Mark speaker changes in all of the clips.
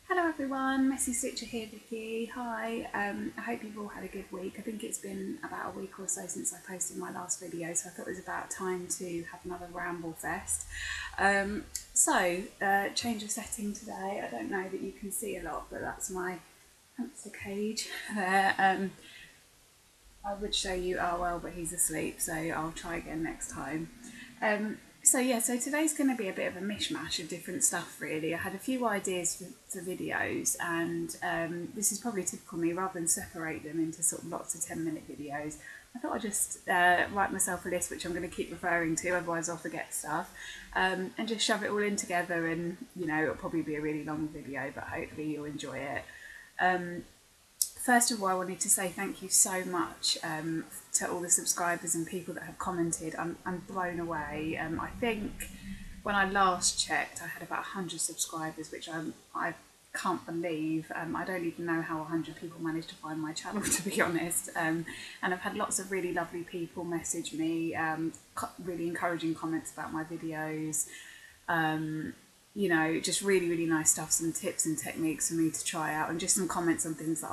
Speaker 1: Hello everyone, Messy Stitcher here, Vicky. Hi, I hope you've all had a good week. I think it's been about a week or so since I posted my last video, so I thought it was about time to have another ramble fest. Change of setting today. I don't know that you can see a lot, but that's my hamster cage there. I would show you well, but he's asleep, so I'll try again next time. So today's going to be a bit of a mishmash of different stuff really. I had a few ideas for videos, and this is probably typical me, rather than separate them into sort of lots of 10-minute videos, I thought I'd just write myself a list which I'm going to keep referring to, otherwise I'll forget stuff, and just shove it all in together, and it'll probably be a really long video, but hopefully you'll enjoy it. First of all, I wanted to say thank you so much to all the subscribers and people that have commented. I'm blown away. I think when I last checked, I had about 100 subscribers, which I can't believe. I don't even know how 100 people managed to find my channel, to be honest. And I've had lots of really lovely people message me, really encouraging comments about my videos. Just really, really nice stuff, some tips and techniques for me to try out, and just some comments on things that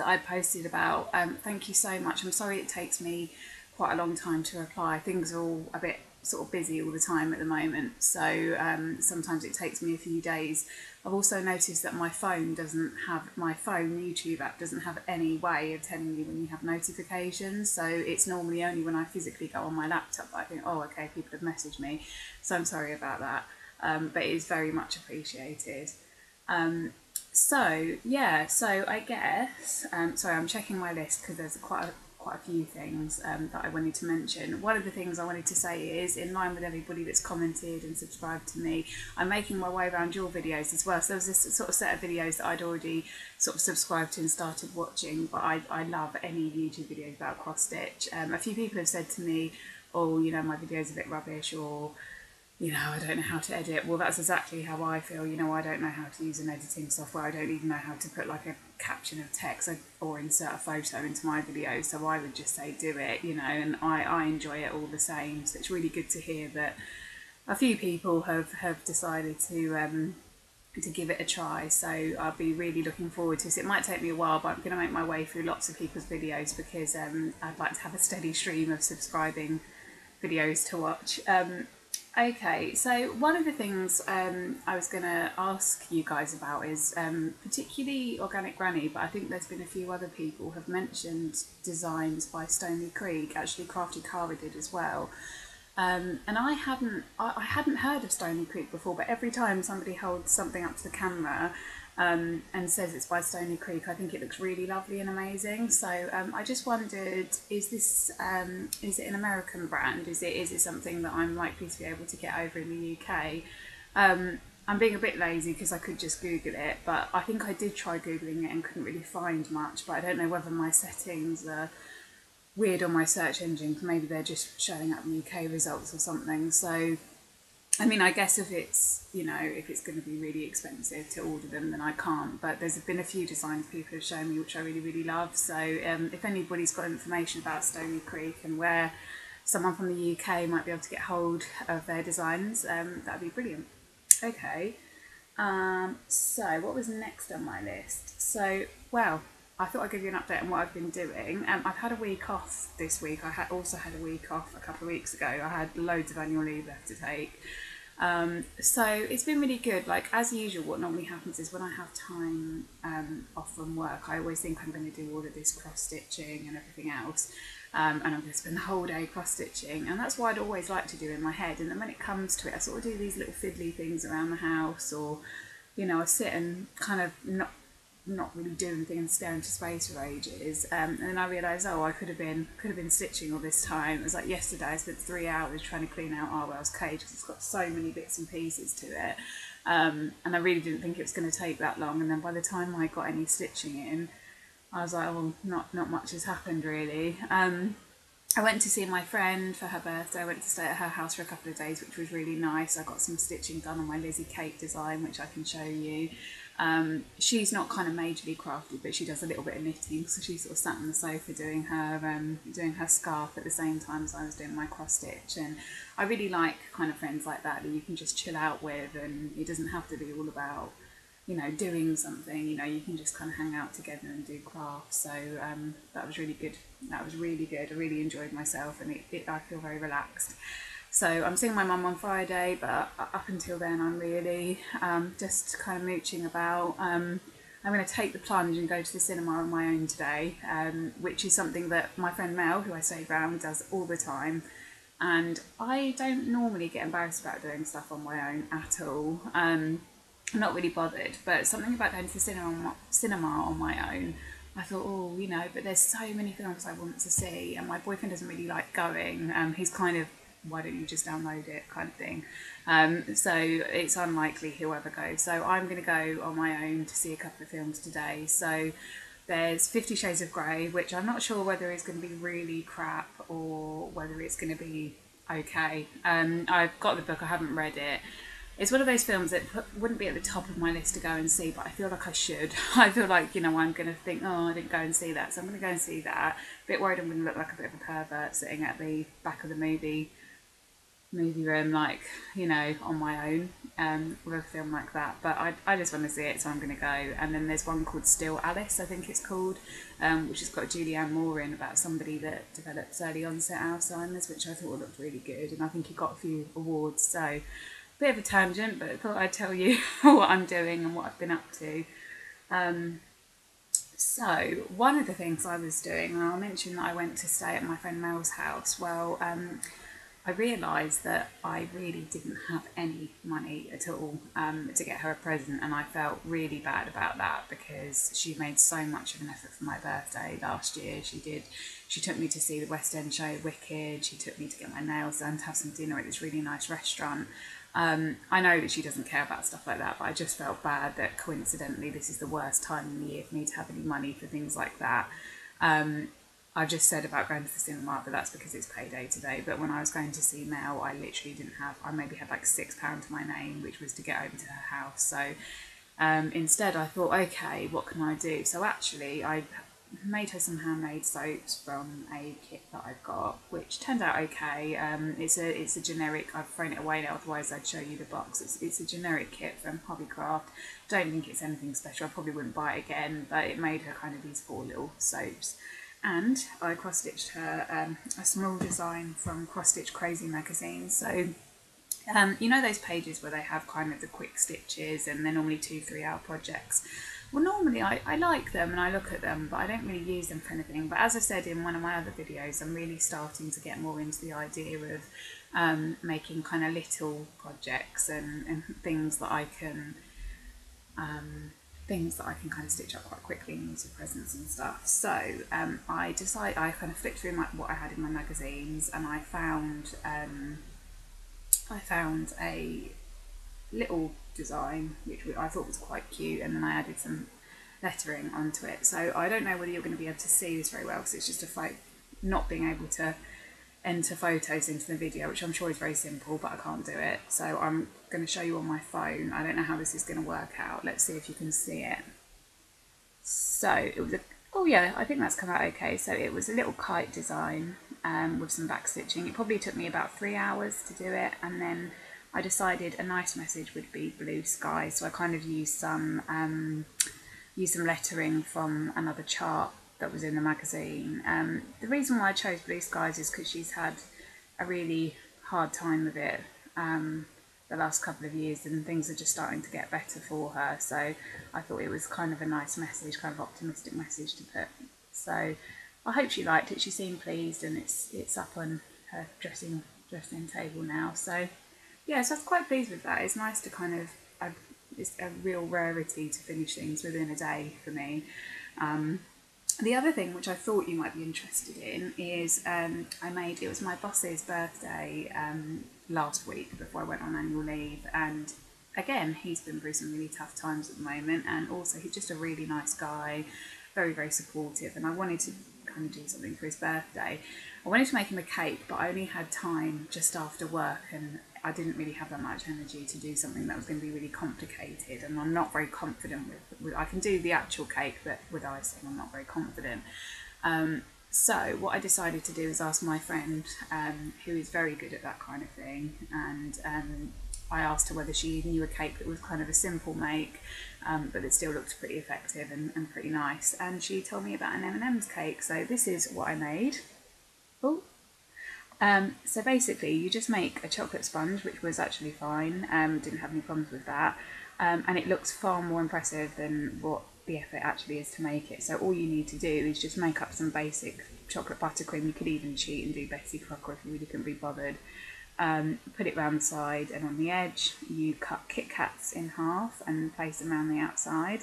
Speaker 1: I'd posted about. Thank you so much. I'm sorry it takes me quite a long time to reply. Things are all a bit sort of busy all the time at the moment, so sometimes it takes me a few days. I've also noticed that my phone, YouTube app, doesn't have any way of telling you when you have notifications, so it's normally only when I physically go on my laptop that I think, oh okay, people have messaged me, so I'm sorry about that. But it is very much appreciated. So I guess, sorry, I'm checking my list because there's quite a few things that I wanted to mention. One of the things I wanted to say is, in line with everybody that's commented and subscribed to me, I'm making my way around your videos as well. So there was this sort of set of videos that I'd already sort of subscribed to and started watching, but I love any YouTube videos about cross stitch. A few people have said to me, oh, my video's a bit rubbish, or I don't know how to edit. Well, that's exactly how I feel. I don't know how to use an editing software. I don't even know how to put like a caption of text or insert a photo into my video. So I would just say do it, and I enjoy it all the same. So it's really good to hear that a few people have decided to give it a try. So I'll be really looking forward to it. It might take me a while, but I'm going to make my way through lots of people's videos because I'd like to have a steady stream of subscribing videos to watch. Okay, so one of the things I was going to ask you guys about is particularly Organic Granny, but I think there's been a few other people have mentioned designs by Stony Creek. Actually, Crafty Cara did as well. And I hadn't heard of Stony Creek before, but every time somebody holds something up to the camera and says it's by Stony Creek, I think it looks really lovely and amazing. So I just wondered, is it an American brand? Is it something that I'm likely to be able to get over in the UK? I'm being a bit lazy because I could just Google it, but I think I did try Googling it and couldn't really find much, but I don't know whether my settings are weird on my search engine. Maybe they're just showing up UK results or something. So I mean, I guess if it's going to be really expensive to order them, then I can't. But there's been a few designs people have shown me which I really, really love. So if anybody's got information about Stony Creek and where someone from the UK might be able to get hold of their designs, that'd be brilliant. Okay, so what was next on my list? So, well, I thought I'd give you an update on what I've been doing. I've had a week off this week. I also had a week off a couple of weeks ago. I had loads of annual leave left to take. So it's been really good. Like, as usual, what normally happens is when I have time off from work, I always think I'm going to do all of this cross stitching and everything else, and I'm going to spend the whole day cross stitching, and that's what I'd always like to do in my head. And then when it comes to it, I sort of do these little fiddly things around the house, or I sit and kind of not really doing anything and staring into space for ages, and then I realised, oh, I could have been stitching all this time. It was like yesterday I spent 3 hours trying to clean out Arwell's cage because it's got so many bits and pieces to it, and I really didn't think it was going to take that long. And then by the time I got any stitching in, I was like, well, not much has happened really. I went to see my friend for her birthday. I went to stay at her house for a couple of days, which was really nice. I got some stitching done on my Lizzie Kate design, which I can show you. She's not kind of majorly crafty, but she does a little bit of knitting, so she sort of sat on the sofa doing her scarf at the same time as I was doing my cross stitch. And I really like kind of friends like that you can just chill out with, and it doesn't have to be all about you know, doing something, you know, you can just kind of hang out together and do crafts. So that was really good. That was really good. I really enjoyed myself, and I feel very relaxed. So I'm seeing my mum on Friday, but up until then I'm really just kind of mooching about. I'm going to take the plunge and go to the cinema on my own today, which is something that my friend Mel, who I stayed around, does all the time. And I don't normally get embarrassed about doing stuff on my own at all. I'm not really bothered, but something about going to the cinema on my own, I thought, oh, you know, but there's so many films I want to see, and my boyfriend doesn't really like going. He's kind of, why don't you just download it kind of thing. So it's unlikely he'll ever go. So I'm going to go on my own to see a couple of films today. So there's 50 Shades of Grey, which I'm not sure whether it's going to be really crap or whether it's going to be okay. I've got the book, I haven't read it. It's one of those films that wouldn't be at the top of my list to go and see, but I feel like I should. I feel like, you know, I'm going to think, oh, I didn't go and see that, so I'm going to go and see that. A bit worried I'm going to look like a bit of a pervert sitting at the back of the movie room, like, you know, on my own with a film like that. But I just want to see it, so I'm going to go. And then there's one called Still Alice, I think it's called, which has got Julianne Moore in, about somebody that develops early onset Alzheimer's, which I thought looked really good, and I think he got a few awards. So bit of a tangent, but I thought I'd tell you what I'm doing and what I've been up to. So one of the things I was doing, and I'll mention that I went to stay at my friend Mel's house. Well, I realised that I really didn't have any money at all to get her a present, and I felt really bad about that because she made so much of an effort for my birthday last year. She took me to see the West End show Wicked, she took me to get my nails done, to have some dinner at this really nice restaurant. I know that she doesn't care about stuff like that, but I just felt bad that coincidentally this is the worst time in the year for me to have any money for things like that. I've just said about going to the cinema, but that's because it's payday today. But when I was going to see Mel, I literally didn't have, I maybe had like £6 to my name, which was to get over to her house. So instead I thought, okay, what can I do? So actually I made her some handmade soaps from a kit that I've got, which turned out okay. It's a generic, I've thrown it away now, otherwise I'd show you the box. It's a generic kit from Hobbycraft. Don't think it's anything special, I probably wouldn't buy it again, but it made her kind of these 4 little soaps. And I cross-stitched her a small design from Cross Stitch Crazy magazine. So you know those pages where they have kind of the quick stitches and they're normally 2-3 hour projects. Well, normally I like them and I look at them, but I don't really use them for anything. But as I said in one of my other videos, I'm really starting to get more into the idea of making kind of little projects and things that I can kind of stitch up quite quickly and use for presents and stuff. So I kind of flicked through what I had in my magazines, and I found a little design which I thought was quite cute, and then I added some lettering onto it. So I don't know whether you're going to be able to see this very well because it's just a fight not being able to enter photos into the video, which I'm sure is very simple, but I can't do it. So I'm going to show you on my phone. I don't know how this is going to work out. Let's see if you can see it. So it was oh yeah, I think that's come out okay. So it was a little kite design with some back stitching. It probably took me about 3 hours to do it, and then I decided a nice message would be blue sky. So I kind of used some lettering from another chart that was in the magazine. The reason why I chose blue skies is because she's had a really hard time with it the last couple of years, and things are just starting to get better for her. So I thought it was kind of a nice message, kind of optimistic message to put. So I hope she liked it. She seemed pleased, and it's up on her dressing table now. So yeah, so I was quite pleased with that. It's nice to kind of, it's a real rarity to finish things within a day for me. The other thing which I thought you might be interested in is it was my boss's birthday last week before I went on annual leave, and again he's been through some really tough times at the moment, and also he's just a really nice guy, very, very supportive, and I wanted to kind of do something for his birthday. I wanted to make him a cake, but I only had time just after work, and I didn't really have that much energy to do something that was going to be really complicated, and I'm not very confident with I can do the actual cake, but with icing I'm not very confident. So what I decided to do is ask my friend, who is very good at that kind of thing, and I asked her whether she knew a cake that was kind of a simple make, but it still looked pretty effective and pretty nice. And she told me about an M&M's cake. So this is what I made. Oh. So basically you just make a chocolate sponge, which was actually fine, didn't have any problems with that, and it looks far more impressive than what the effort actually is to make it. So all you need to do is just make up some basic chocolate buttercream. You could even cheat and do Betsy Crocker if you really couldn't be bothered. Put it round the side, and on the edge you cut Kit Kats in half and place them around the outside.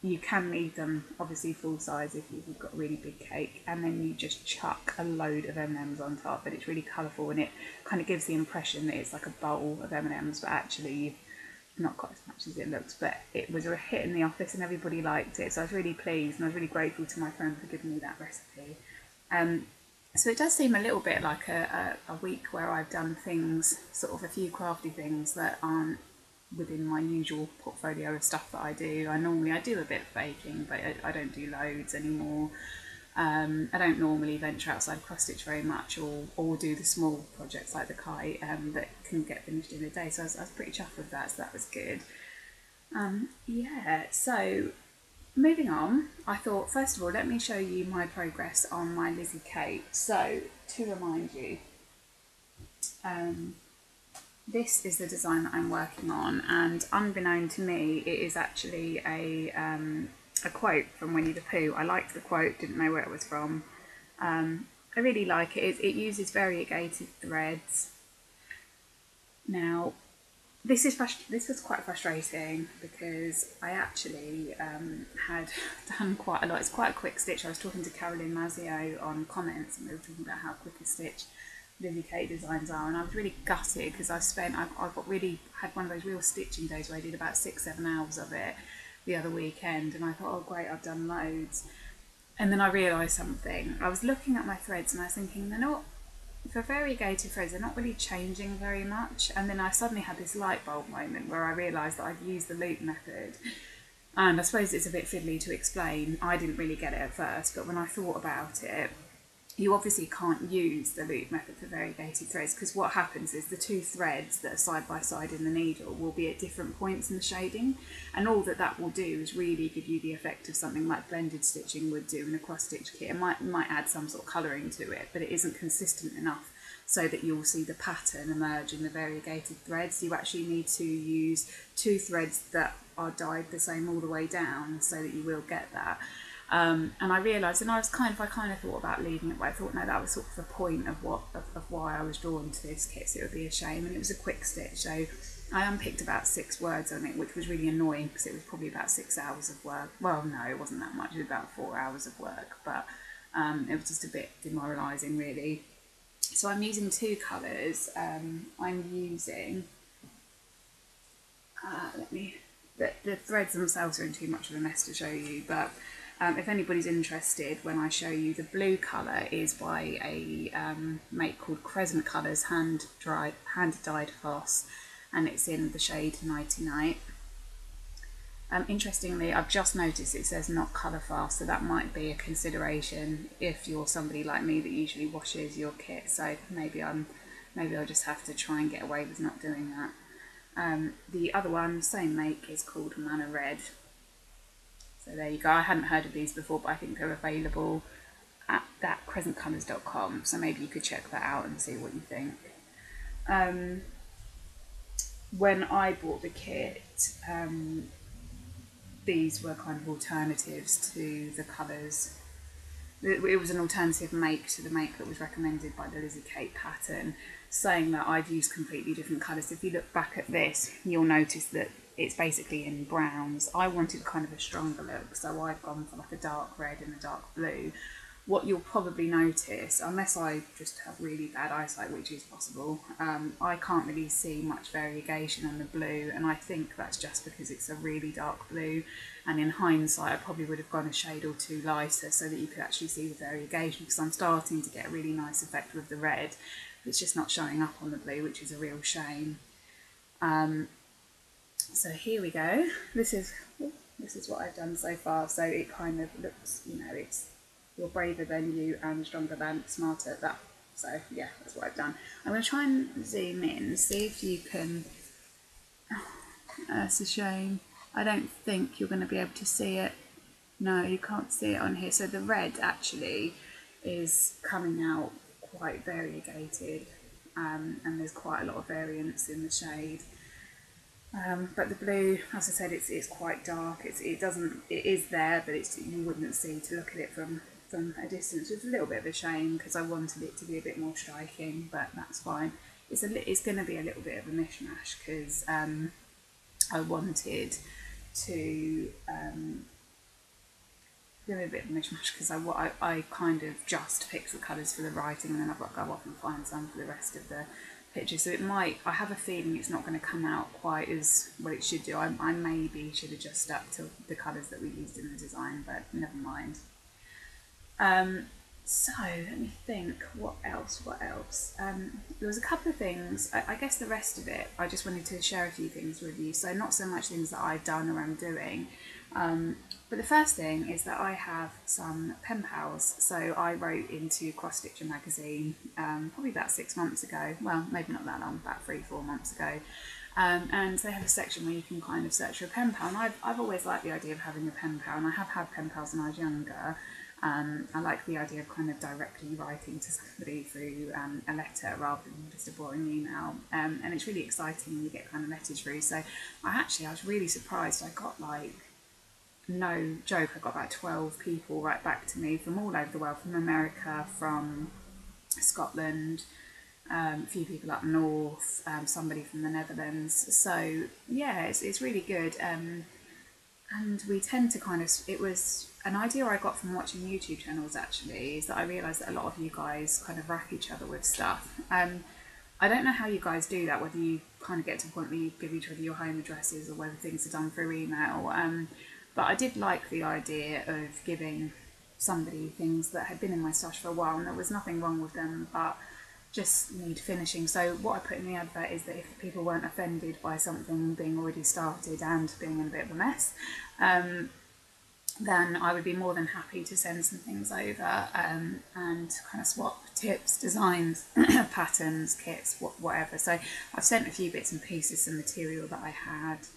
Speaker 1: You can leave them obviously full size if you've got a really big cake, and then you just chuck a load of M&Ms on top. But it's really colourful, and it kind of gives the impression that it's like a bowl of M&Ms, but actually not quite as much as it looks. But it was a hit in the office and everybody liked it, so I was really pleased, and I was really grateful to my friend for giving me that recipe. So it does seem a little bit like a week where I've done things, sort of a few crafty things that aren't within my usual portfolio of stuff that I do. I do a bit of baking, but I don't do loads anymore. I don't normally venture outside cross stitch very much, or do the small projects like the kite that can get finished in a day. So I was pretty chuffed with that, so that was good. Yeah, so moving on, I thought first of all let me show you my progress on my Lizzie Kate. So to remind you, this is the design that I'm working on, and unbeknown to me, it is actually a quote from Winnie the Pooh. I liked the quote, didn't know where it was from. I really like it. It uses variegated threads. Now, this was quite frustrating because I actually had done quite a lot. It's quite a quick stitch. I was talking to Caroline Mazio on comments, and we were talking about how quick a stitch Lizzie Kate designs are, and I was really gutted because I had one of those real stitching days where I did about 6-7 hours of it the other weekend, and I thought, oh great, I've done loads. And then I realised something. I was looking at my threads and I was thinking, they're not, for variegated threads, they're not really changing very much. And then I suddenly had this light bulb moment where I realised that I'd used the loop method. And I suppose it's a bit fiddly to explain. I didn't really get it at first, but when I thought about it, you obviously can't use the loop method for variegated threads, because what happens is the two threads that are side by side in the needle will be at different points in the shading, and all that will do is really give you the effect of something like blended stitching would do in a cross stitch kit. It might add some sort of colouring to it, but it isn't consistent enough so that you'll see the pattern emerge in the variegated threads. You actually need to use two threads that are dyed the same all the way down so that you will get that. And I realised, and I kind of thought about leaving it, but I thought no, that was sort of the point of why I was drawn to this kit, so it would be a shame. And it was a quick stitch, so I unpicked about 6 words on it, which was really annoying because it was probably about 6 hours of work. Well, no, it wasn't that much, it was about 4 hours of work, but it was just a bit demoralising really. So I'm using 2 colours. I'm using, the threads themselves are in too much of a mess to show you, but if anybody's interested, when I show you, the blue colour is by a make called Crescent Colours hand dyed floss, and it's in the shade Nighty Night. Interestingly, I've just noticed it says not colour fast, so that might be a consideration if you're somebody like me that usually washes your kit. So maybe I'll just have to try and get away with not doing that. The other one, same make, is called Manna Red. So there you go. I hadn't heard of these before, but I think they're available at thatcrescentcolours.com, so maybe you could check that out and see what you think. When I bought the kit, these were kind of alternatives to the colours. It was an alternative make to the make that was recommended by the Lizzie Kate pattern, saying that I've used completely different colours. If you look back at this, you'll notice that it's basically in browns. I wanted kind of a stronger look, so I've gone for like a dark red and a dark blue. What you'll probably notice, unless I just have really bad eyesight, which is possible, I can't really see much variegation on the blue, and I think that's just because it's a really dark blue, and in hindsight I probably would have gone a shade or 2 lighter so that you could actually see the variegation, because I'm starting to get a really nice effect with the red. It's just not showing up on the blue, which is a real shame. So here we go. This is what I've done so far. So it kind of looks, you know, it's you're braver than you and stronger than, smarter. So yeah, that's what I've done. I'm going to try and zoom in, see if you can, that's a shame. I don't think you're going to be able to see it. No, you can't see it on here. So the red actually is coming out quite variegated, and there's quite a lot of variance in the shade. But the blue, as I said, it's quite dark. It is there, but you wouldn't see to look at it from a distance. It's a little bit of a shame because I wanted it to be a bit more striking, but that's fine. It's going to be a little bit of a mishmash because I wanted to do a bit of a mishmash because I kind of just picked the colours for the writing, and then I've got to go off and find some for the rest of the picture. So I have a feeling it's not going to come out quite as well it should do. I maybe should have just stuck to the colours that we used in the design, but never mind. So let me think, what else? There was a couple of things, I guess the rest of it, I just wanted to share a few things with you. So not so much things that I've done or I'm doing, but the first thing is that I have some pen pals. So I wrote into Cross Stitcher magazine probably about 6 months ago, well maybe not that long, about 3-4 months ago. And they have a section where you can kind of search for a pen pal, and I've always liked the idea of having a pen pal, and I have had pen pals when I was younger. I like the idea of kind of directly writing to somebody through a letter rather than just a boring email, and it's really exciting when you get kind of letters through. So I was really surprised. I got, like, no joke, I got about 12 people right back to me from all over the world, from America, from Scotland, a few people up north, somebody from the Netherlands. So yeah, it's really good. And we tend to kind of, it was an idea I got from watching YouTube channels actually, is that I realised that a lot of you guys kind of rack each other with stuff. I don't know how you guys do that, whether you kind of get to the point where you give each other your home addresses or whether things are done through email. But I did like the idea of giving somebody things that had been in my stash for a while, and there was nothing wrong with them, but just need finishing. So what I put in the advert is that if people weren't offended by something being already started and being in a bit of a mess, then I would be more than happy to send some things over and kind of swap tips, designs, patterns, kits, whatever. So I've sent a few bits and pieces, some material that I had,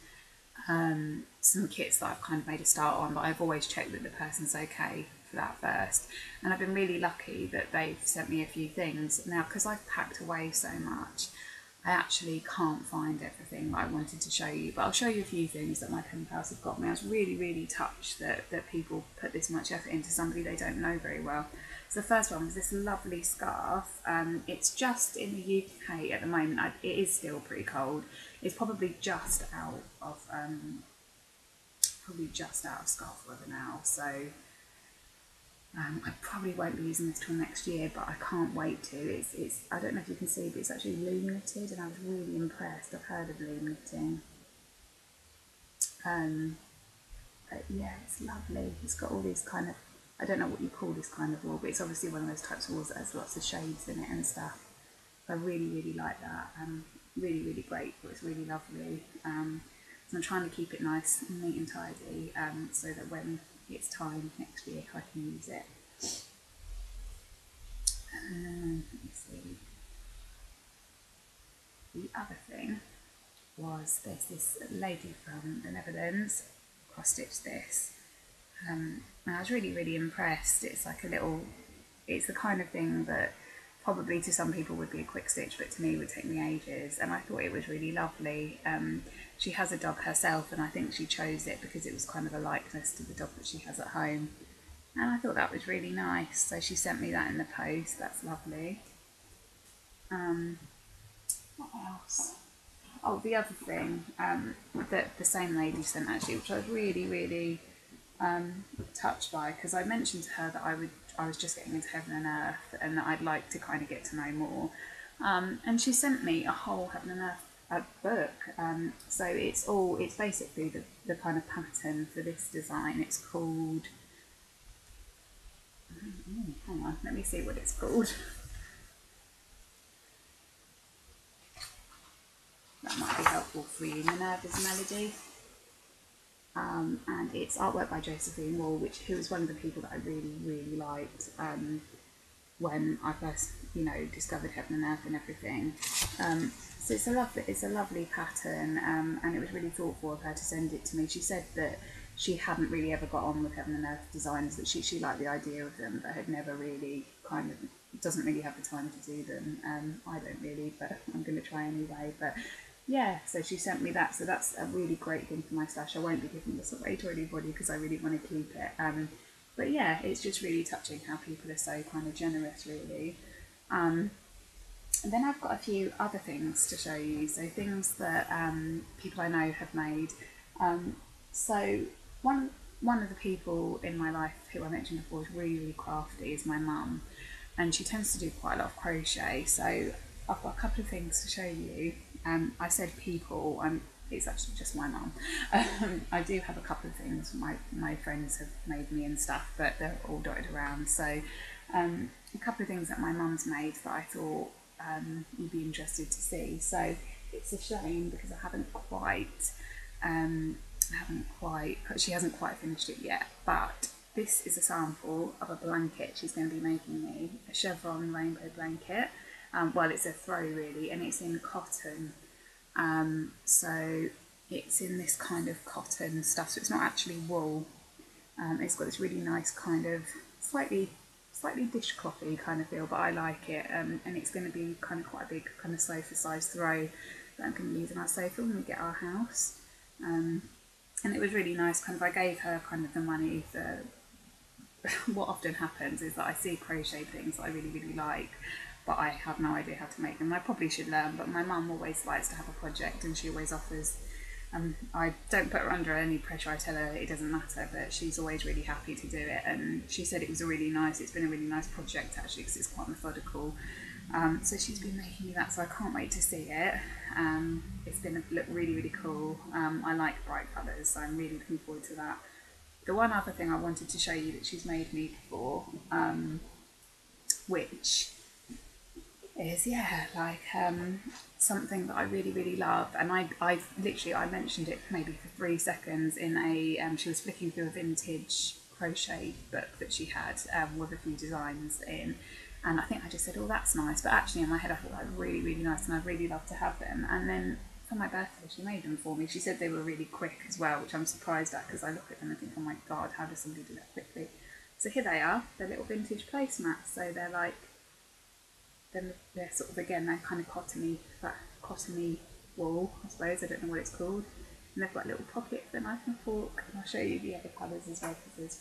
Speaker 1: some kits that I've kind of made a start on, but I've always checked that the person's okay for that first. And I've been really lucky that they've sent me a few things. Now, because I've packed away so much, I actually can't find everything that I wanted to show you, but I'll show you a few things that my pen pals have got me. I was really, really touched that people put this much effort into somebody they don't know very well. So the first one was this lovely scarf. It's just in the UK at the moment. It is still pretty cold. It's probably just out of scarf weather now. So I probably won't be using this till next year, but I can't wait to. It's I don't know if you can see, but it's actually loom knitted, and I was really impressed. I've heard of loom knitting. But yeah, it's lovely. It's got all these kind of, I don't know what you call this kind of wool, but it's obviously one of those types of wools that has lots of shades in it and stuff. I really, really like that. Really, really great. It's really lovely. So I'm trying to keep it nice and neat and tidy, so that when it's time next year I can use it. Let me see. The other thing was there's this lady from the Netherlands cross-stitched this, and I was really, really impressed. It's like a little, it's the kind of thing that probably to some people would be a quick stitch, but to me would take me ages, and I thought it was really lovely. She has a dog herself, and I think she chose it because it was kind of a likeness to the dog that she has at home, and I thought that was really nice, so she sent me that in the post. That's lovely. What else? Oh, the other thing that the same lady sent actually, which I was really, really touched by, because I mentioned to her that I was just getting into Heaven and Earth and that I'd like to kind of get to know more, and she sent me a whole Heaven and Earth book. So it's basically the kind of pattern for this design. It's called, hang on, let me see what it's called. That might be helpful for you. Minerva's Melody. And it's artwork by Josephine Wall, who was one of the people that I really, really liked. when I first, you know, discovered Heaven and Earth and everything. So it's a lovely pattern, and it was really thoughtful of her to send it to me. She said that she hadn't really ever got on with Heaven and Earth designs, that she liked the idea of them, but had never really doesn't really have the time to do them. I don't really, but I'm going to try anyway. But yeah, so she sent me that, so that's a really great thing for my stash. I won't be giving this away to anybody because I really want to keep it. But yeah, it's just really touching how people are so kind of generous, really. And then I've got a few other things to show you, so things that people I know have made. So one of the people in my life who I mentioned before is really crafty is my mum, and she tends to do quite a lot of crochet. So I've got a couple of things to show you. I said people, it's actually just my mum. I do have a couple of things my friends have made me and stuff, but they're all dotted around. So a couple of things that my mum's made that I thought you'd be interested to see. So it's a shame because she hasn't quite finished it yet, but this is a sample of a blanket she's going to be making me, a chevron rainbow blanket. Well, it's a throw really, and it's in cotton. So it's in this kind of cotton stuff, so it's not actually wool. It's got this really nice kind of slightly dishclothy kind of feel, but I like it. And it's going to be kind of quite a big kind of sofa size throw that I'm going to use in our sofa when we get our house. And it was really nice. Kind of, I gave her kind of the money for. What often happens is that I see crochet things that I really like, but I have no idea how to make them. I probably should learn, but my mum always likes to have a project and she always offers. I don't put her under any pressure. I tell her it doesn't matter, but she's always really happy to do it. And she said it's been a really nice project actually, because it's quite methodical. So she's been making me that, so I can't wait to see it. It's going to look really cool. I like bright colours, so I'm really looking forward to that. The one other thing I wanted to show you that she's made me before, which is something that I really love, and I mentioned it maybe for 3 seconds in a she was flicking through a vintage crochet book that she had with a few designs in, and I think I just said, oh, that's nice, but actually in my head I thought that was really nice and I'd really love to have them. And then for my birthday she made them for me. She said they were really quick as well, which I'm surprised at because I look at them and think, oh my god, how does somebody do that quickly? So here they are, they're little vintage placemats. So they're like, they're sort of, again, they're kind of cottony wool, I suppose. I don't know what it's called. And they've got a little pocket for a knife and fork. And I'll show you the other colours as well, because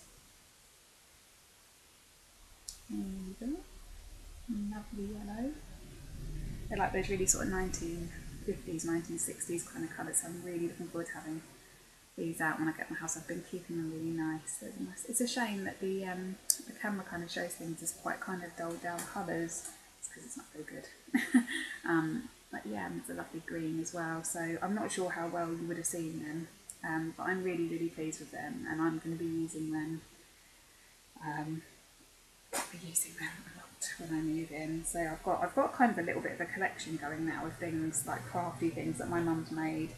Speaker 1: there you go. Lovely yellow. They're like those really sort of 1950s, 1960s kind of colours. So I'm really looking forward to having these out when I get my house. I've been keeping them really nice. They're nice. It's a shame that the camera kind of shows things as quite kind of dulled down colours. Because it's not very good. But yeah, and it's a lovely green as well, so I'm not sure how well you would have seen them, but I'm really pleased with them, and I'm going to be using them a lot when I move in. So I've got kind of a little bit of a collection going now of things like crafty things that my mum's made,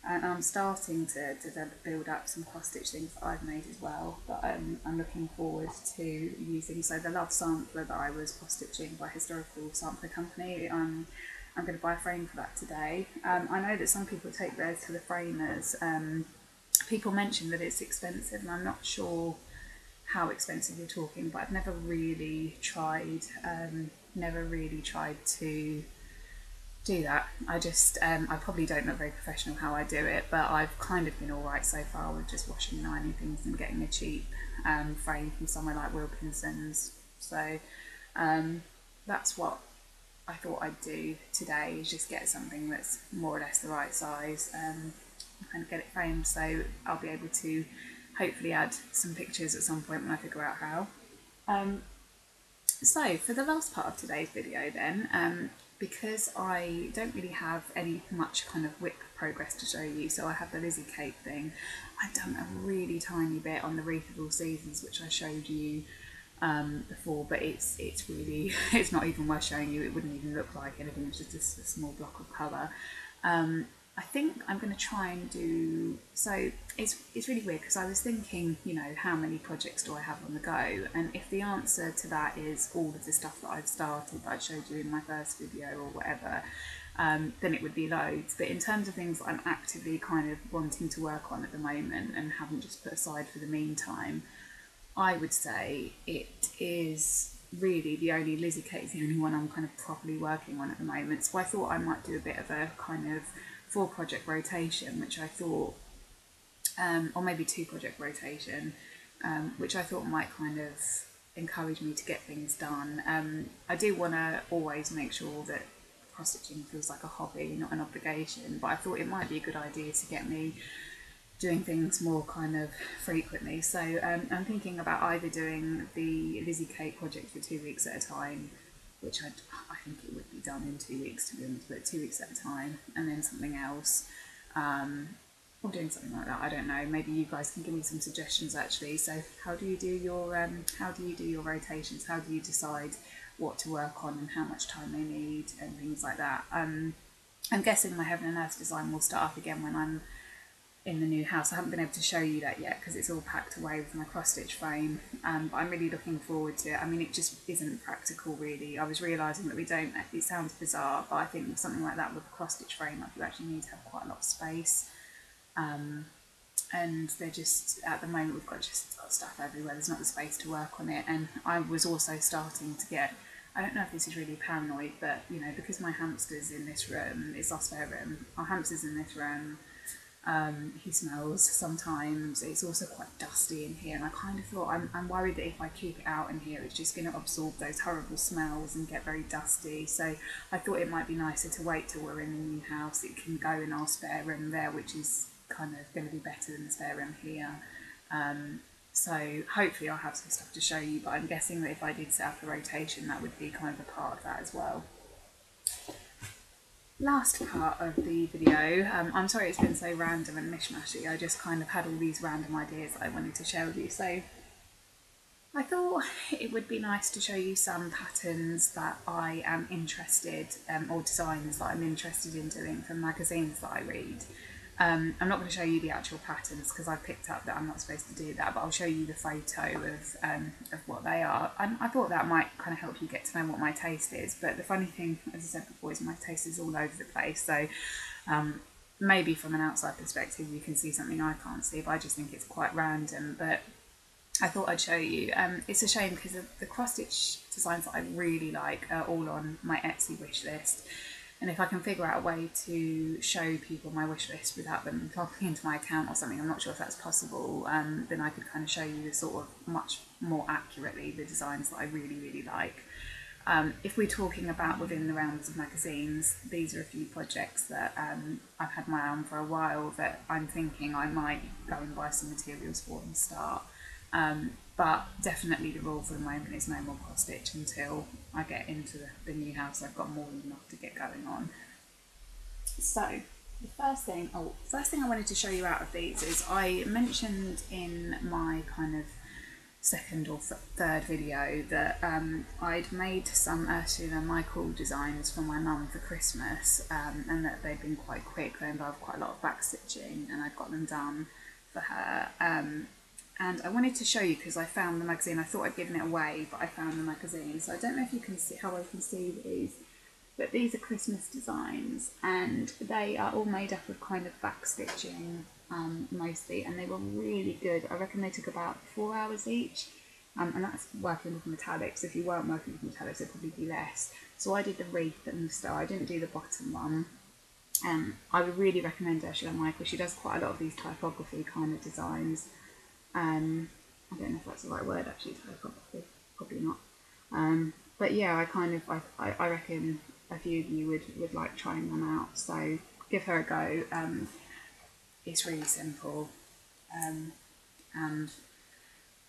Speaker 1: and I'm starting to build up some cross-stitch things that I've made as well, but I'm looking forward to using. So the Love sampler that I was cross-stitching by Historical Sampler Company, I'm going to buy a frame for that today. I know that some people take theirs to the framers. People mention that it's expensive, and I'm not sure how expensive you're talking, but I've never really tried to do that. I probably don't look very professional how I do it, but I've kind of been alright so far with just washing and ironing things and getting a cheap frame from somewhere like Wilkinson's. So that's what I thought I'd do today, is just get something that's more or less the right size and kind of get it framed, so I'll be able to hopefully add some pictures at some point when I figure out how. So for the last part of today's video then, because I don't really have much kind of WIP progress to show you, so I have the Lizzie Kate thing. I've done a really tiny bit on the Wreath of All Seasons, which I showed you before, but it's really, it's not even worth showing you. It wouldn't even look like anything, it's just a small block of colour. I think I'm going to try and do, so it's really weird because I was thinking, you know, how many projects do I have on the go? And if the answer to that is all of the stuff that I've started that I showed you in my first video or whatever, then it would be loads. But in terms of things that I'm actively kind of wanting to work on at the moment and haven't just put aside for the meantime, I would say it is really the only Lizzie Kate is the only one I'm kind of properly working on at the moment. So I thought I might do a bit of a kind of 4-project rotation, which I thought, or maybe 2-project rotation, which I thought might kind of encourage me to get things done. I do want to always make sure that cross stitching feels like a hobby, not an obligation, but I thought it might be a good idea to get me doing things more kind of frequently. So I'm thinking about either doing the Lizzie Kate project for 2 weeks at a time, which I think it would be done in 2 weeks, to be honest, but 2 weeks at a time, and then something else, or doing something like that. I don't know. Maybe you guys can give me some suggestions actually. So how do you do your rotations? How do you decide what to work on and how much time they need and things like that? I'm guessing my Heaven and Earth design will start up again when I'm in the new house. I haven't been able to show you that yet because it's all packed away with my cross stitch frame, but I'm really looking forward to it. I mean, it just isn't practical really. I was realising that we don't, it sounds bizarre, but I think with something like that with a cross stitch frame, like, you actually need to have quite a lot of space, and they're just, at the moment we've got just stuff everywhere, there's not the space to work on it. And I was also starting to get, I don't know if this is really paranoid, but you know, because my hamster's in this room, it's our spare room, our hamster's in this room, he smells sometimes. It's also quite dusty in here, and I kind of thought, I'm worried that if I keep it out in here, it's just going to absorb those horrible smells and get very dusty. So I thought it might be nicer to wait till we're in the new house. It can go in our spare room there, which is kind of going to be better than the spare room here. So hopefully I'll have some stuff to show you, but I'm guessing that if I did set up a rotation, that would be kind of a part of that as well. Last part of the video, I'm sorry it's been so random and mishmashy. I just kind of had all these random ideas that I wanted to share with you. So I thought it would be nice to show you some patterns that I am interested, or designs that I'm interested in doing from magazines that I read. I'm not going to show you the actual patterns because I picked up that I'm not supposed to do that, but I'll show you the photo of what they are. And I thought that might kind of help you get to know what my taste is. But the funny thing, as I said before, is my taste is all over the place. So maybe from an outside perspective you can see something I can't see, but I just think it's quite random. But I thought I'd show you. It's a shame because the cross stitch designs that I really like are all on my Etsy wish list. And if I can figure out a way to show people my wish list without them logging into my account or something, I'm not sure if that's possible, then I could kind of show you the sort of much more accurately the designs that I really, really like. If we're talking about within the realms of magazines, these are a few projects that I've had my eye on for a while that I'm thinking I might go and buy some materials for and start. But definitely the rule for the moment is no more cross stitch until I get into the new house. I've got more than enough to get going on. So the first thing I wanted to show you out of these is, I mentioned in my kind of second or third video that I'd made some Ursula and Michael designs for my mum for Christmas, and that they'd been quite quick. They involved quite a lot of back stitching, and I'd got them done for her. And I wanted to show you because I found the magazine. I thought I'd given it away, but I found the magazine. So I don't know if you can see how I can see these, but these are Christmas designs, and they are all made up of kind of back stitching mostly, and they were really good. I reckon they took about 4 hours each, and that's working with metallics. If you weren't working with metallics, it'd probably be less. So I did the wreath and the star. I didn't do the bottom one. I would really recommend Ursula Michael. She does quite a lot of these typography kind of designs. I don't know if that's the right word actually, typography, probably not. But yeah, I reckon a few of you would like trying them out, so give her a go. It's really simple, and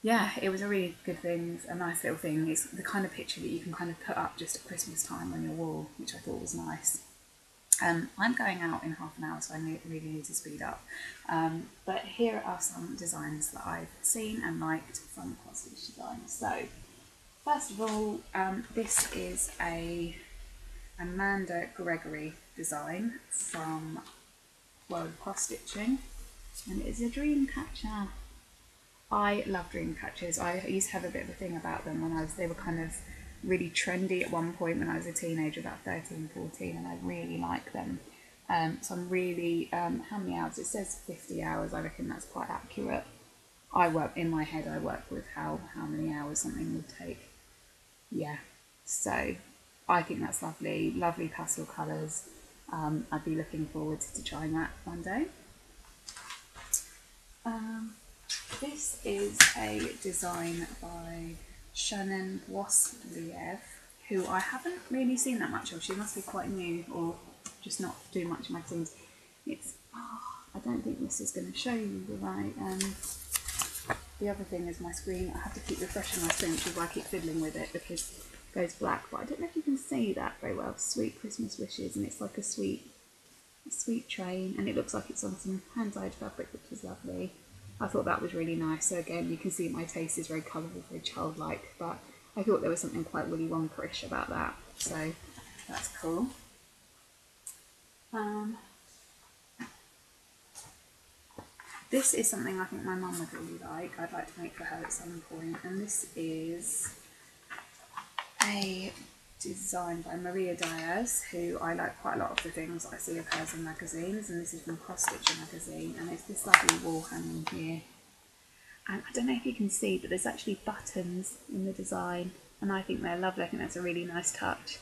Speaker 1: yeah, it was a really good thing, a nice little thing. It's the kind of picture that you can kind of put up just at Christmas time on your wall, which I thought was nice. I'm going out in half an hour, so I really need to speed up. But here are some designs that I've seen and liked from cross stitch designs. So, first of all, this is a Amanda Gregory design from world of cross stitching, and it is a dream catcher. I love dream catchers. I used to have a bit of a thing about them when they were kind of really trendy at one point when I was a teenager, about 13, 14, and I really like them. So I'm really, how many hours? It says 50 hours, I reckon that's quite accurate. In my head, I work with how many hours something would take. Yeah, so I think that's lovely, lovely pastel colours. I'd be looking forward to trying that one day. This is a design by Shannon Boisliev, who I haven't really seen that much of. She must be quite new or just not do much of my things. I don't think this is going to show you the right. The other thing is my screen. I have to keep refreshing my screen, which is why I keep fiddling with it because it goes black. But I don't know if you can see that very well. Sweet Christmas wishes, and it's like a sweet train, and it looks like it's on some hand-dyed fabric, which is lovely. I thought that was really nice. So again, you can see my taste is very colourful, very childlike, but I thought there was something quite Willy Wonka-ish about that. So that's cool. This is something I think my mum would really like. I'd like to make for her at some point, and this is a design by Maria Diaz, who I like quite a lot of the things I see of hers in magazines, and this is from Cross Stitcher magazine, and it's this lovely wall hanging here. And I don't know if you can see, but there's actually buttons in the design, and I think they're lovely. I think that's a really nice touch.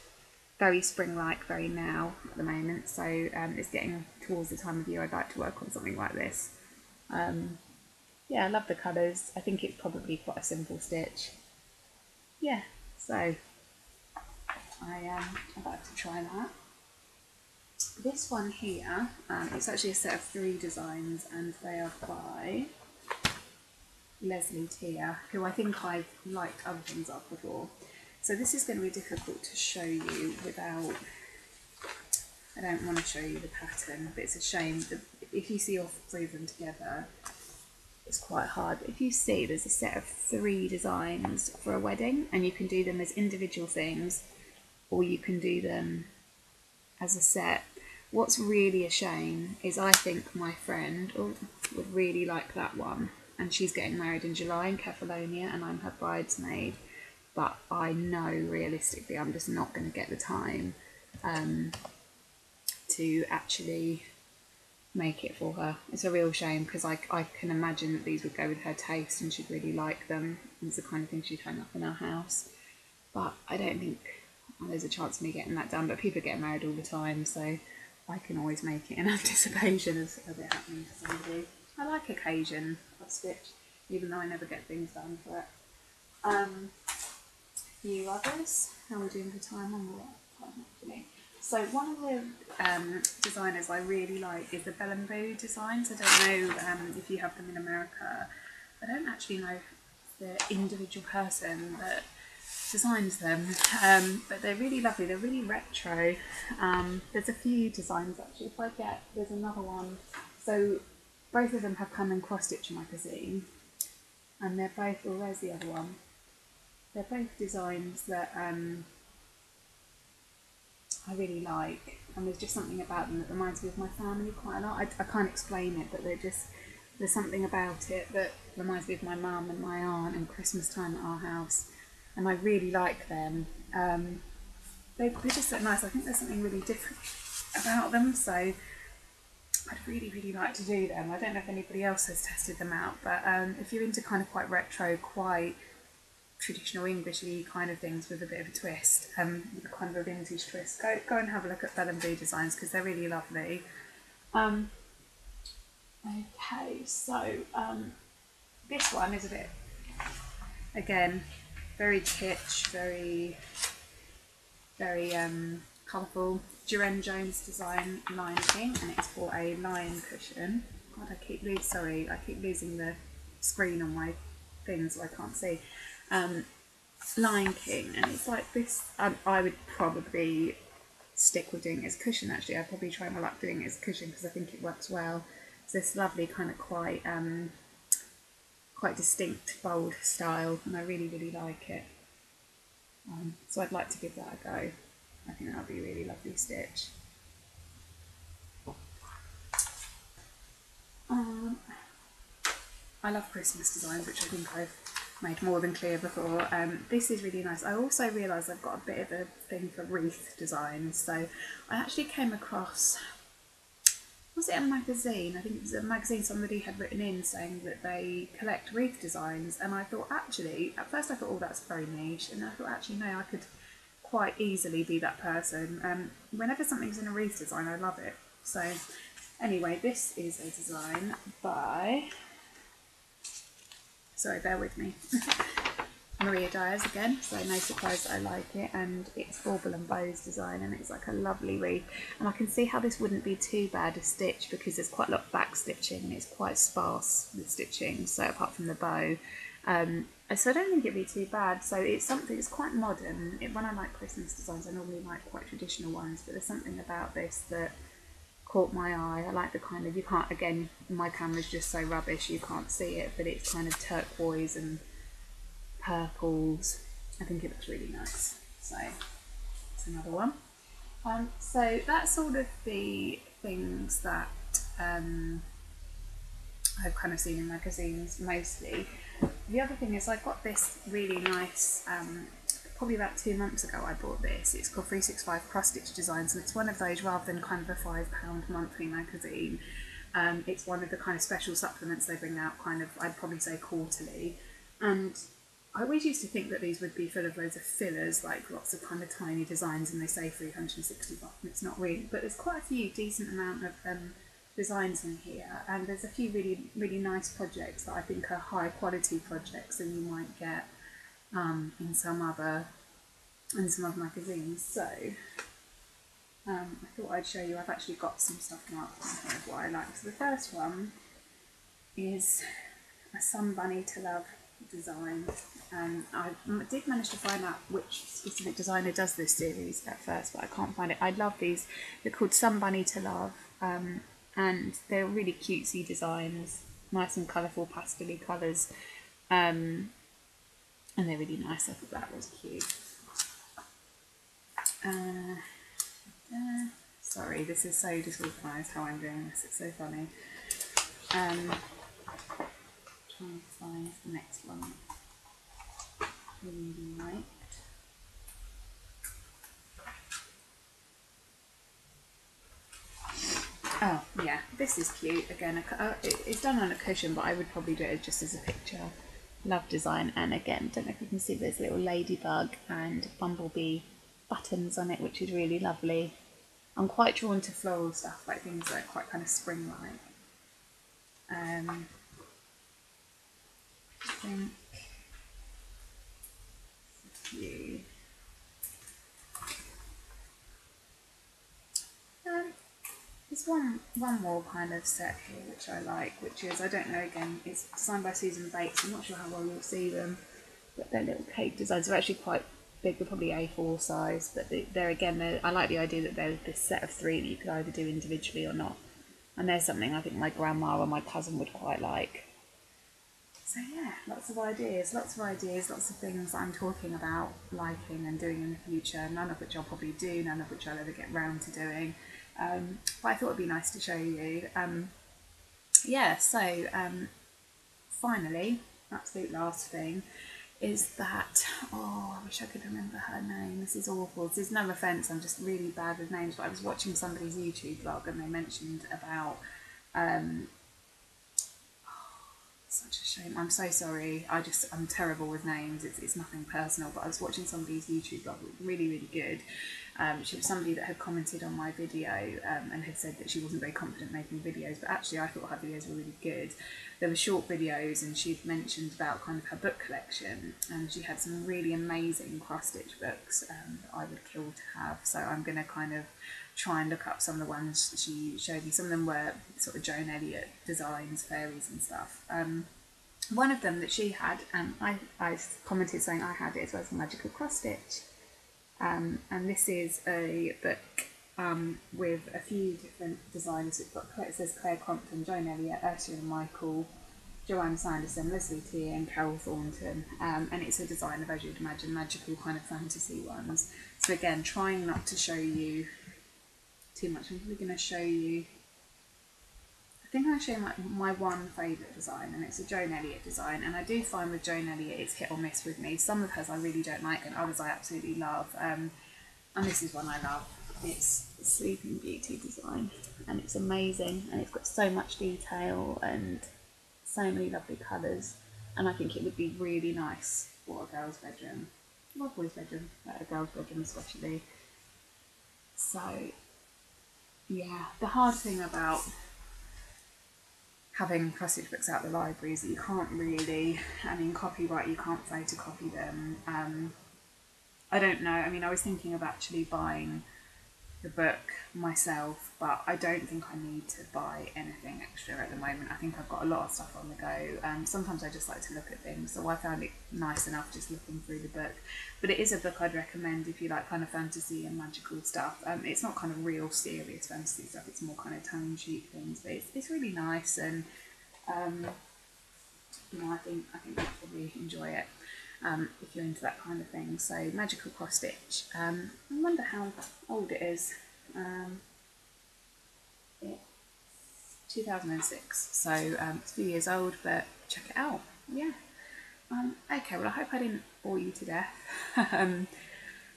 Speaker 1: Very spring-like, very now at the moment, so it's getting towards the time of year I'd like to work on something like this. Yeah, I love the colours. I think it's probably quite a simple stitch. Yeah, so I'd like to try that. This one here, it's actually a set of 3 designs, and they are by Lizzie Kate, who I think I've liked other things of before. So this is going to be difficult to show you without, I don't want to show you the pattern, but it's a shame that if you see all 3 of them together, it's quite hard. But if you see, there's a set of 3 designs for a wedding, and you can do them as individual things, or you can do them as a set. What's really a shame is I think my friend would really like that one, and she's getting married in July in Kefalonia, and I'm her bridesmaid, but I know realistically I'm just not going to get the time to actually make it for her. It's a real shame because I can imagine that these would go with her taste and she'd really like them. It's the kind of thing she'd hang up in our house, but I don't think there's a chance of me getting that done. But people get married all the time, so I can always make it in anticipation of it happening to somebody. I like occasion of stitch, even though I never get things done for it. A few others. How are we doing for time? On the time actually. So one of the designers I really like is the Bellamboo designs. I don't know if you have them in America. I don't actually know the individual person that designs them, but they're really lovely. They're really retro. There's a few designs actually. There's another one. So both of them have come in Cross Stitcher magazine, and they're both. Well, where's the other one? They're both designs that I really like, and there's just something about them that reminds me of my family quite a lot. I can't explain it, but there's something about it that reminds me of my mum and my aunt and Christmas time at our house, and I really like them. They just look nice. I think there's something really different about them, so I'd really, really like to do them. I don't know if anybody else has tested them out, but if you're into kind of quite retro, quite traditional Englishy kind of things with a bit of a twist, with a kind of a vintage twist, go and have a look at Bellamboo designs because they're really lovely. Okay, so this one is a bit, again, very kitsch, very colourful. Duran Jones design Lion King, and it's for a lion cushion. God, I keep losing the screen on my thing, so I can't see. Lion King, and it's like this. I would probably stick with doing it as a cushion. Actually, I'd probably try my luck doing it as a cushion because I think it works well. It's this lovely kind of quite distinct, bold style, and I really, really like it. So I'd like to give that a go. I think that would be a really lovely stitch. I love Christmas designs, which I think I've made more than clear before. This is really nice. I also realised I've got a bit of a thing for wreath designs, so I actually came across, was it a magazine? I think it was a magazine somebody had written in saying that they collect wreath designs, and I thought actually, at first I thought, oh, that's very niche, and I thought actually no, I could quite easily be that person. Whenever something's in a wreath design, I love it. So anyway, this is a design by, sorry, bear with me, Maria Dyers again, so no surprise that I like it, and it's Bauble and Bows design, and it's like a lovely wreath, and I can see how this wouldn't be too bad a stitch because there's quite a lot of back stitching and it's quite sparse with stitching, so apart from the bow, so I don't think it'd be too bad. So it's something, it's quite modern. When I like Christmas designs, I normally like quite traditional ones, but there's something about this that caught my eye. I like the kind of, you can't, again, my camera's just so rubbish you can't see it, but it's kind of turquoise and purples. I think it looks really nice. So it's another one. So that's sort of the things that I've kind of seen in magazines mostly. The other thing is I got this really nice, probably about 2 months ago I bought this. It's called 365 Cross Stitch Designs, and it's one of those, rather than kind of a £5 monthly magazine, it's one of the kind of special supplements they bring out kind of, I'd probably say quarterly. And I always used to think that these would be full of loads of fillers, like lots of kind of tiny designs, and they say 360 bucks, and it's not really, but there's quite a few decent amount of designs in here, and there's a few really nice projects that I think are high quality projects than you might get in some other magazines. So I thought I'd show you. I've actually got some stuff marked on here of what I like. So the first one is a Sun Bunny to Love design, and I did manage to find out which specific designer does this series at first, but I can't find it. I love these. They're called Sun Bunny to Love, and they're really cutesy designs, nice and colourful pastel-y colours, and they're really nice. I thought that was cute. Sorry, this is so disorganised how I'm doing this, it's so funny. Trying to find the next one I really liked. Oh yeah, this is cute. Again, it's done on a cushion, but I would probably do it just as a picture. Love design, and again, don't know if you can see, there's a little ladybug and bumblebee buttons on it, which is really lovely. I'm quite drawn to floral stuff, like things that are quite kind of spring-like. I think a few. There's one more kind of set here which I like, which is, I don't know, again, it's designed by Susan Bates. I'm not sure how well you'll see them, but they're little cake designs. They're actually quite big, they're probably A4 size, but I like the idea that they're this set of 3 that you could either do individually or not. And there's something I think my grandma or my cousin would quite like. So yeah, lots of ideas, lots of things I'm talking about liking and doing in the future, none of which I'll probably do, none of which I'll ever get round to doing. But I thought it'd be nice to show you. Finally, absolute last thing is that, oh, I wish I could remember her name. This is awful. This is no offence, I'm just really bad with names, but I was watching somebody's YouTube vlog and they mentioned about, such a shame. I'm so sorry. I'm terrible with names. It's nothing personal, but I was watching somebody's YouTube vlog. It was really good. She was somebody that had commented on my video and had said that she wasn't very confident making videos, but actually I thought her videos were really good. There were short videos, and she'd mentioned about kind of her book collection, and she had some really amazing cross-stitch books that I would kill to have. So I'm going to kind of try and look up some of the ones she showed me. Some of them were sort of Joan Elliott designs, fairies and stuff. One of them that she had, and I commented saying I had it as well, as a magical cross stitch. And this is a book with a few different designers. It says Claire Crompton, Joan Elliott, Ursula Michael, Joanne Sanderson, Leslie T and Carol Thornton, and it's a design of, as you'd imagine, magical kind of fantasy ones. So again, trying not to show you too much, I'm probably going to show you think I'm going to show you my one favourite design, and it's a Joan Elliott design. And I do find with Joan Elliott it's hit or miss with me. Some of hers I really don't like, and others I absolutely love. And this is one I love. It's the Sleeping Beauty design, and it's amazing, and it's got so much detail and so many lovely colours. And I think it would be really nice for a girl's bedroom, or a boy's bedroom, but a girl's bedroom especially. So yeah, the hard thing about having cross-stitch books out the library is that you can't really, I mean, copyright, you can't photocopy them. I don't know, I mean, I was thinking of actually buying the book myself, but I don't think I need to buy anything extra at the moment. I think I've got a lot of stuff on the go. Sometimes I just like to look at things, so I found it nice enough just looking through the book. But it is a book I'd recommend if you like kind of fantasy and magical stuff. It's not kind of real serious fantasy stuff, it's more kind of tongue-in-cheek things, but it's really nice, and you know, I think you'll probably enjoy it. If you're into that kind of thing. So Magical Cross Stitch. I wonder how old it is. It's 2006, so it's a few years old, but check it out. Yeah. Okay, well I hope I didn't bore you to death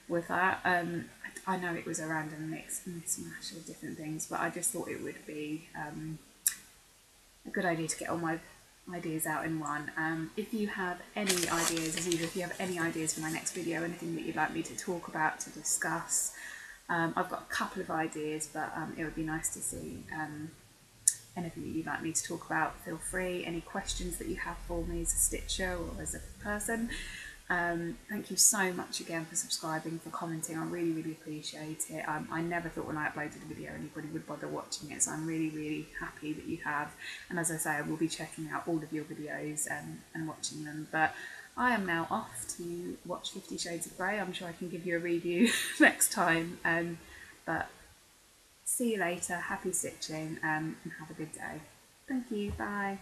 Speaker 1: with that. I know it was a random mishmash of different things, but I just thought it would be a good idea to get all my ideas out in one. If you have any ideas, as usual, if you have any ideas for my next video, anything that you'd like me to talk about, to discuss, I've got a couple of ideas, but it would be nice to see anything that you'd like me to talk about. Feel free. Any questions that you have for me as a stitcher or as a person. Thank you so much again for subscribing, for commenting. I really, really appreciate it. I never thought when I uploaded a video anybody would bother watching it, so I'm really, really happy that you have. And as I say, I will be checking out all of your videos and watching them. But I am now off to watch 50 Shades of Grey. I'm sure I can give you a review next time. But see you later. Happy stitching, and have a good day. Thank you. Bye.